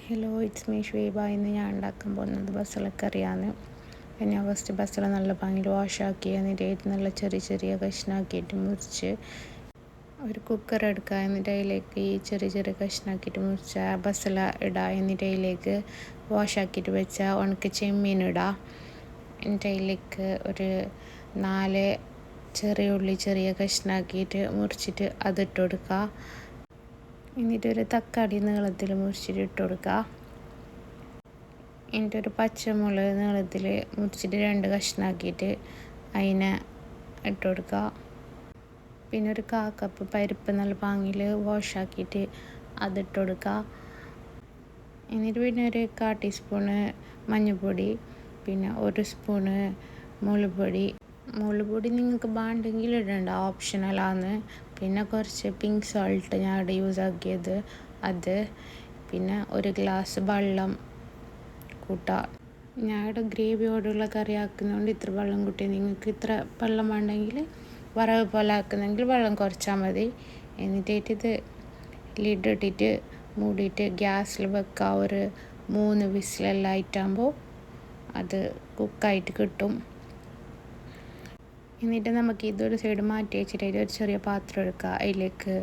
Hello, it's me Shuaiba. ഇന്ന് ഞാൻ ഉണ്ടാക്കാൻ പോകുന്നത് ബസലക്കറിയാണ്. ഞാൻ ഫസ്റ്റ് ബസല നല്ല ഭംഗിയിൽ വാഷാക്കി എന്നിട്ട് നല്ല ചെറിയ ചെറിയ കഷ്ണാക്കിയിട്ട് മുറിച്ച് ഒരു കുക്കർ എടുക്കുക. എന്നിട്ട് അതിലേക്ക് ഈ ചെറിയ ചെറിയ കഷ്ണാക്കിയിട്ട് മുറിച്ച ബസല ഇടുക. എന്നിട്ട് അതിലേക്ക് വാഷാക്കിയിട്ട് വെച്ച ഉണക്ക ചെമ്മീൻ ഇടുക. എന്നിട്ട് അതിലേക്ക് ഒരു 4 ചെറിയ ഉള്ളി ചെറിയ കഷ്ണാക്കിയിട്ട് മുറിച്ചിട്ട് അതിട്ട് കൊടുക്കുക. എന്നിട്ടൊരു തക്കാളി നീളത്തിൽ മുറിച്ചിട്ട് ഇട്ട് കൊടുക്കുക. എന്നിട്ടൊരു പച്ചമുളക് നീളത്തിൽ മുറിച്ചിട്ട് 2 കഷ്ണാക്കിയിട്ട് അതിനെ ഇട്ട് കൊടുക്കുക. പിന്നെ ഒരു 1/4 കപ്പ് പരിപ്പ് നല്ല പാങ്ങിൽ വാഷാക്കിയിട്ട് അതിട്ട് കൊടുക്കുക. എന്നിട്ട് പിന്നെ ഒരു 1/4 ടീസ്പൂണ് മഞ്ഞൾപ്പൊടി, പിന്നെ 1 സ്പൂണ് മുളക് പൊടി നിങ്ങൾക്ക് വേണ്ടെങ്കിൽ ഇടണ്ട, ഓപ്ഷണലാണ്. പിന്നെ കുറച്ച് പിങ്ക് സോൾട്ട് ഞാൻ ഇവിടെ യൂസ് ആക്കിയത് അത്. പിന്നെ 1 ഗ്ലാസ് വെള്ളം കൂട്ടുക. ഞാൻ ഇവിടെ ഗ്രേവിയോടുള്ള കറി ആക്കുന്നതുകൊണ്ട് ഇത്ര വെള്ളം കൂട്ടി. നിങ്ങൾക്ക് ഇത്ര വെള്ളം വേണ്ടെങ്കിൽ വറവ് പോലെ ആക്കുന്നെങ്കിൽ വെള്ളം കുറച്ചാൽ മതി. എന്നിട്ട് ഇത് ലിഡ് ഇട്ടിട്ട് മൂടിയിട്ട് ഗ്യാസിൽ വെക്കുക. ഒരു 3 വിസിലെല്ലാം ആയിട്ടാകുമ്പോൾ അത് കുക്കായിട്ട് കിട്ടും. എന്നിട്ട് നമുക്ക് ഇതൊരു സൈഡ് മാറ്റി വെച്ചിട്ട് ഒരു ചെറിയ പാത്രം എടുക്കുക. അതിലേക്ക്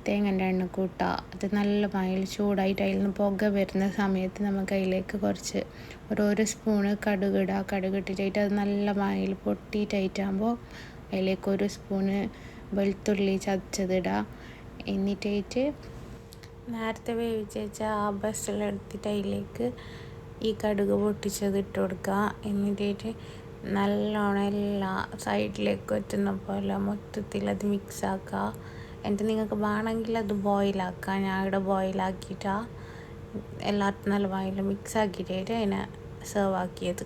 തേങ്ങൻ്റെ എണ്ണ കൂട്ടുക. അത് നല്ല പായിൽ ചൂടായിട്ട് അതിൽ നിന്ന് പുക വരുന്ന സമയത്ത് നമുക്ക് അതിലേക്ക് കുറച്ച് 1 സ്പൂണ് കടുകിടുക. കടുകിട്ടിട്ട് അത് നല്ല പായിൽ പൊട്ടിയിട്ടാകുമ്പോൾ അതിലേക്ക് 1 സ്പൂണ് വെളുത്തുള്ളി ചതച്ചതിടുക. എന്നിട്ട് നേരത്തെ വേവിച്ച് വെച്ച ആ ബസലെടുത്തിട്ട് അതിലേക്ക് ഈ കടുക് പൊട്ടിച്ചത് ഇട്ട് കൊടുക്കുക. എന്നിട്ട് നല്ലോണം എല്ലാ സൈഡിലേക്ക് എത്തുന്ന പോലെ മൊത്തത്തിൽ അത് മിക്സ് ആക്കുക. എന്നിട്ട് നിങ്ങൾക്ക് വേണമെങ്കിൽ അത് ബോയിലാക്കുക. ഞാൻ ഇവിടെ ബോയിലാക്കിയിട്ടാണ് എല്ലാവർക്കും നല്ല വായിൽ മിക്സ് ആക്കിയിട്ട് അതിനെ സെർവ് ആക്കിയത്.